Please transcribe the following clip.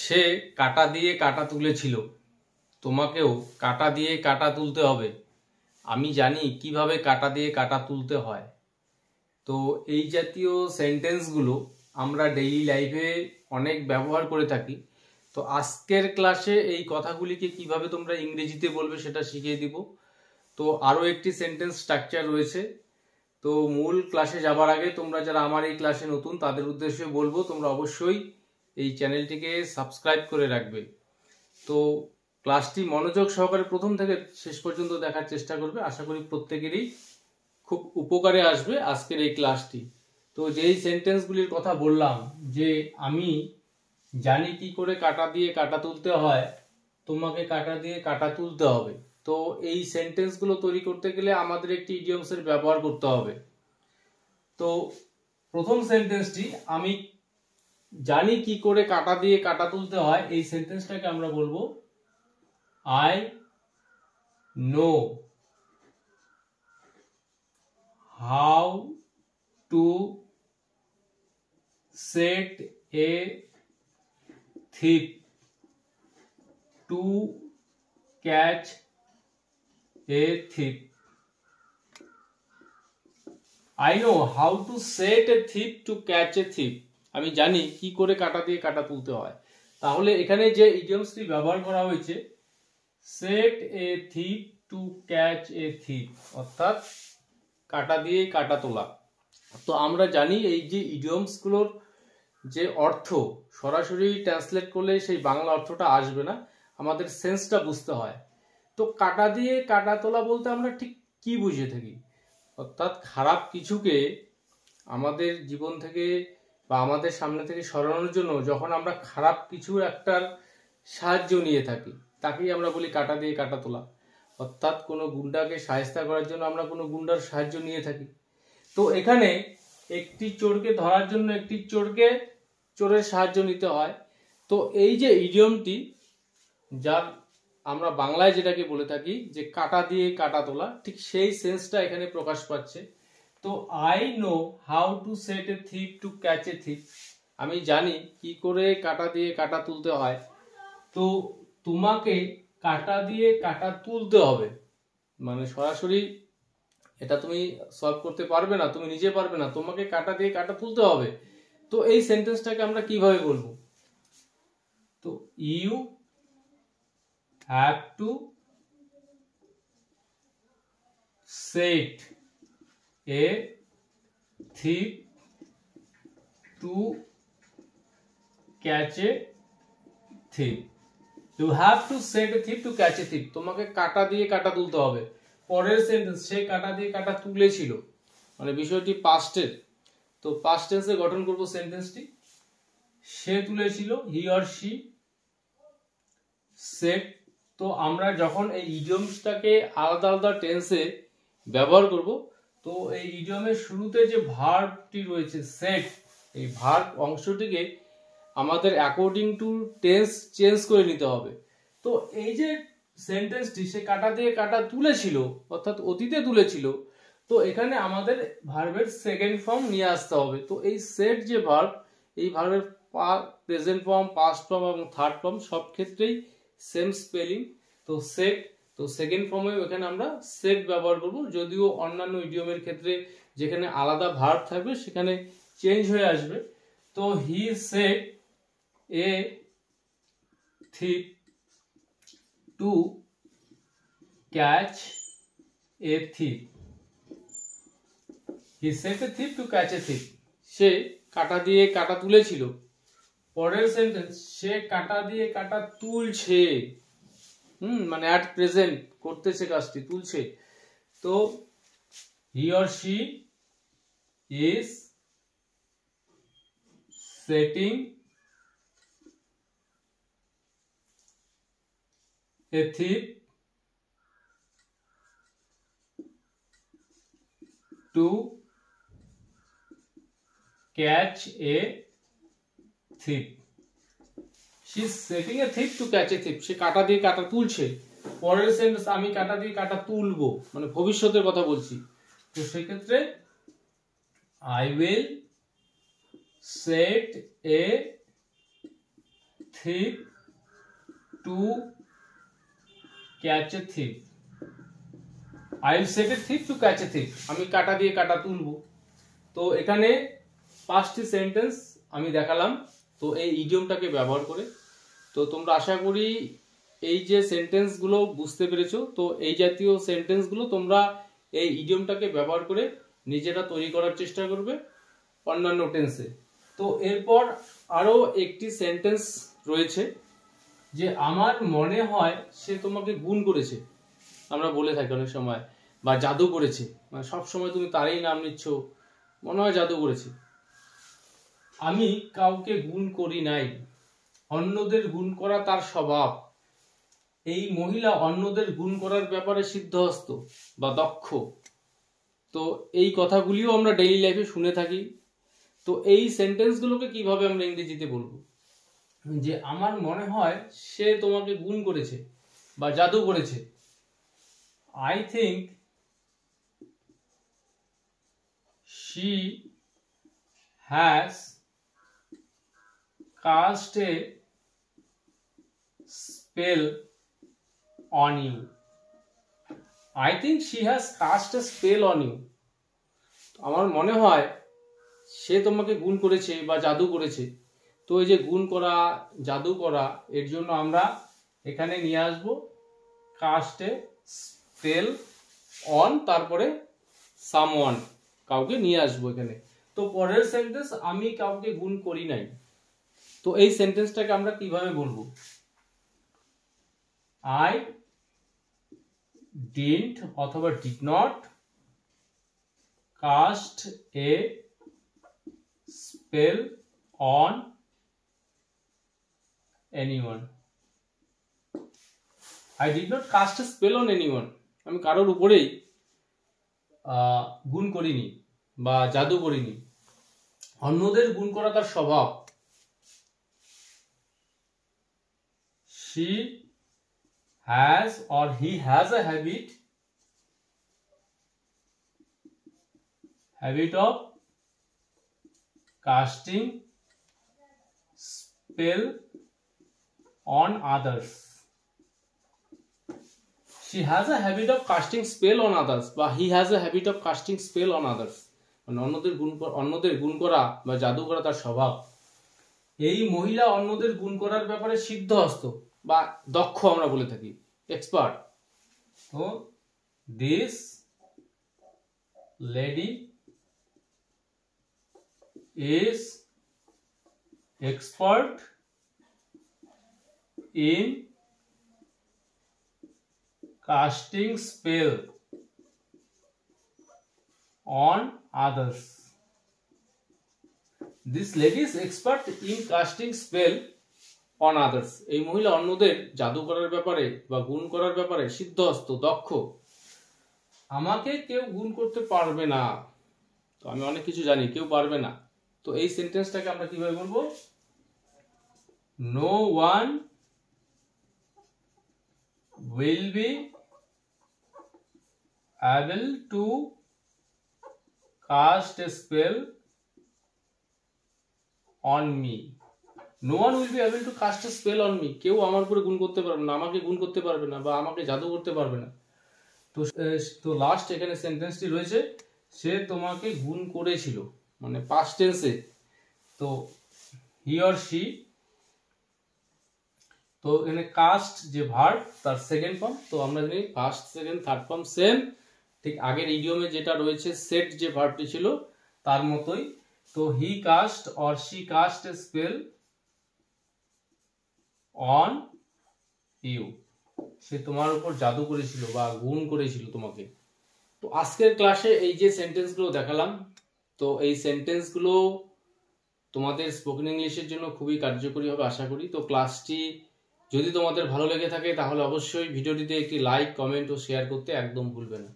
সে কাটা দিয়ে কাটা তুলেছিল, তোমাকেও কাটা দিয়ে কাটা তুলতে হবে। আমি জানি কিভাবে কাটা দিয়ে কাটা তুলতে হয়। তো এই জাতীয় সেন্টেন্সগুলো আমরা ডেইলি লাইফে অনেক ব্যবহার করে থাকি। তো আজকের ক্লাসে এই কথাগুলিকে কিভাবে তোমরা ইংরেজিতে বলবে সেটা শিখিয়ে দিব। তো আরও একটি সেন্টেন্স স্ট্রাকচার রয়েছে। তো মূল ক্লাসে যাবার আগে তোমরা যারা আমার এই ক্লাসে নতুন তাদের উদ্দেশ্যে বলবো তোমরা অবশ্যই এই চ্যানেলটিকে সাবস্ক্রাইব করে রাখবে। তো ক্লাসটি মনোযোগ সহকারে প্রথম থেকে শেষ পর্যন্ত দেখার চেষ্টা করবে। আশা করি প্রত্যেকেরই খুব উপকারে আসবে আজকের এই ক্লাসটি। তো যেই সেন্টেন্সগুলির কথা বললাম যে আমি জানি কি করে কাটা দিয়ে কাটা তুলতে হয়, তোমাকে কাটা দিয়ে কাটা তুলতে হবে। তো এই সেন্টেন্সগুলো তৈরি করতে গেলে আমাদের একটি ইডিয়মসের ব্যবহার করতে হবে। তো প্রথম সেন্টেন্সটি আমি জানি কি করে কাটা দিয়ে কাটা তুলতে হয়, এই সেন্টেন্সটাকে আমরা বলবো I know how to set a thief to catch a thief. I know how to set a thief to catch a thief. আমি জানি কি করে কাটা দিয়ে কাটা তুলতে হয়। তাহলে এখানে যে ইডিয়মসটি ব্যবহার করা হয়েছে set a thief to catch a thief, অর্থাৎ কাটা দিয়ে কাটা তোলা। তো আমরা জানি এই যে ইডিয়মসগুলোর যে অর্থ সরাসরি ট্রান্সলেট করলে সেই বাংলা অর্থটা আসবে না, আমাদের সেন্সটা বুঝতে হয়। তো কাটা দিয়ে কাটা তোলা বলতে আমরা ঠিক কি বুঝে থাকি, অর্থাৎ খারাপ কিছুকে আমাদের জীবন থেকে বা আমাদের সামনে থেকে সরানোর জন্য যখন আমরা খারাপ কিছু একটার সাহায্য নিয়ে থাকি তাকেই আমরা বলি কাটা দিয়ে কাটা তোলা। অর্থাৎ কোনো গুন্ডাকে শায়েস্তা করার জন্য আমরা কোনো গুন্ডার সাহায্য নিয়ে থাকি। তো এখানে একটি চোরকে ধরার জন্য একটি চোরের সাহায্য নিতে হয়। তো এই যে ইডিয়মটি, যার আমরা বাংলায় যেটাকে বলে থাকি যে কাটা দিয়ে কাটা তোলা, ঠিক সেই সেন্সটা এখানে প্রকাশ পাচ্ছে। তো I know how to set a thief to catch a থিপ, আমি জানি কি করে কাটা দিয়ে কাটা তুলতে হয়। তো তোমাকে কাটা দিয়ে কাটা তুলতে হবে, মানে সরাসরি এটা তুমি সলভ করতে পারবে না, তুমি নিজে পারবে না, তোমাকে কাটা দিয়ে কাটা তুলতে হবে। তো এই সেন্টেন্সটাকে আমরা কিভাবে বলবো? তো you have to set a thief to catch a thief. You have to set a thief to catch a thief, তোমাকে কাটা দিয়ে কাটা তুলতে হবে। পরের সেন্টেন্স সে কাটা দিয়ে কাটা তুলেছিল, মানে বিষয়টি পাস্টের। তো পাস্ট টেন্সে গঠন করব সেন্টেন্সটি। সে তুলেছিল, হি অর শি সেট। তো আমরা যখন এই ইডিয়মসটাকে আলাদা আলাদা টেন্সে ব্যবহার করব, তো এই ইডিয়মের শুরুতে যে ভার্বটি রয়েছে সেট, এই ভার্ব অংশটিকে আমাদের অ্যাকর্ডিং টু টেন্স চেঞ্জ করে নিতে হবে। তো এই যে সেন্টেন্সটি সে কাটা দিয়ে কাটা তুলেছিল অর্থাৎ অতীতে তুলেছিল, তো এখানে আমাদের ভার্বের সেকেন্ড ফর্ম নিয়ে আসতে হবে। তো এই সেট যে ভার্ব, এই ভার্বের প্রেজেন্ট ফর্ম, পাস্ট ফর্ম এবং থার্ড ফর্ম সব ক্ষেত্রেই সেম স্পেলিং। তো সেট, তো সেকেন্ড ফর্মে এখানে আমরা সেট ব্যবহার করব, যদিও অন্যান্য ইডিয়মের ক্ষেত্রে যেখানে আলাদা ভার্ব থাকবে সেখানে চেঞ্জ হয়ে আসবে। তো he set a thief to catch a thief. He set a thief to catch a thief, সে কাটা দিয়ে কাটা তুলেছিল। পরের সেন্টেন্স সে কাটা দিয়ে কাটা তুলছে, মানে অ্যাট প্রেজেন্ট করতেছে কাজটি, তুলছে। তো he or she is setting A thief two catch a thief. She is setting a thief to catch a thief. সে কাটা দিয়ে কাটা তুলছে। পরের সেন্টেন্স আমি কাটা দিয়ে কাটা তুলবো, মানে ভবিষ্যতের কথা বলছি। তো সেক্ষেত্রে I will set a thief to catch a thief. I will set a thief to catch a thief. আমি কাটা দিয়ে কাটা তুলবো। তো এখানে 5টি সেন্টেন্স আমি দেখালাম, তো এই ইডিয়মটাকে ব্যবহার করে। তো তোমরা আশা করি এই যে সেন্টেন্সগুলো বুঝতে পেরেছো। তো এই জাতীয় সেন্টেন্সগুলো তোমরা এই ইডিয়মটাকে ব্যবহার করে নিজেরা তৈরি করার চেষ্টা করবে অন্যান্য টেন্সে। তো এরপর আরো একটি সেন্টেন্স রয়েছে যে আমার মনে হয় সে তোমাকে গুণ করেছে, আমরা বলে থাকি অনেক সময়, বা জাদু করেছে, মানে সব সময় তুমি তারই নাম নিচ্ছ, মনে হয় জাদু করেছে। আমি কাউকে গুণ করি নাই, অন্যদের গুণ করা তার স্বভাব। এই মহিলা অন্যদের গুণ করার ব্যাপারে সিদ্ধহস্ত বা দক্ষ। তো এই কথাগুলিও আমরা ডেইলি লাইফে শুনে থাকি। তো এই সেন্টেন্সগুলোকে কিভাবে আমরা ইংরেজিতে বলবো? যে আমার মনে হয় সে তোমাকে গুণ করেছে বা জাদু করেছে। I think she has cast a spell on you. I think she has cast a spell on you. আমার মনে হয় সে তোমাকে গুণ করেছে বা জাদু করেছে। তো এই যে গুণ করা, জাদু করা, এর জন্য আমরা এখানে নিয়ে আসবো cast a spell on, তারপরে someone, কাউকে নিয়ে আসবো এখানে। তো পরের সেন্টেন্স আমি কাউকে গুণ করি নাই। তো এই সেন্টেন্সটাকে আমরা কিভাবে বলবো? I didn't অথবা did not cast a spell on anyone. I did not cast a spell on anyone. আমি কারোর উপরেই গুণ করিনি বা জাদু করিনি। অন্যদের গুণ করা তার স্বভাব। She has or he has a habit of casting spell on others. She has a habit of casting spell on others, বা he has a habit of casting spell on others. মানে অন্যদের গুণ করা বা জাদু করা তার স্বভাব। এই মহিলা অন্যদের গুণ করার ব্যাপারে সিদ্ধহস্ত বা দক্ষ আমরা বলে থাকি, এক্সপার্ট। তো this lady is expert in casting spell on others. This lady is expert in casting spell on others. এই মহিলা অন্যদের জাদু করার ব্যাপারে বা গুণ করার ব্যাপারে সিদ্ধহস্ত, দক্ষ। আমাকে কেউ গুণ করতে পারবে না। তো আমি অনেক কিছু জানি, কেউ পারবে না। তো এই সেন্টেন্সটাকে আমরা কিভাবে বলবো? No one will be able to cast a spell on me. No one will be able to cast a spell on me. কেউ আমার উপরে গুণ করতে পারবে না, আমাকে গুণ করতে পারবে না বা আমাকে জাদু করতে পারবে না। তো লাস্ট এখানে সেন্টেন্সটি রয়েছে সে তোমাকে গুণ করেছিল, মানে পাস্ট টেন্সে। তো হি অর শি। তো এখানে কাস্ট যে ভার্ব তার সেকেন্ড ফর্ম। তো আমরা জানি first, second, third form same, ঠিক আগের ইডিয়মে যেটা রয়েছে সেট যে ভার্বটি ছিল তার মতোই। তো he cast or she cast a spell on you. সে তোমার উপর জাদু করেছিল বা গুণ করেছিল তোমাকে। তো আজকের ক্লাসে এই যে সেন্টেন্সগুলো দেখালাম, তো এই সেন্টেন্সগুলো তোমাদের স্পোকেন ইংলিশের জন্য খুবই কার্যকরী হবে আশা করি। তো ক্লাসটি যদি তোমাদের ভালো লেগে থাকে তাহলে অবশ্যই ভিডিওটিতে একটি লাইক, কমেন্ট ও শেয়ার করতে একদম ভুলবে না।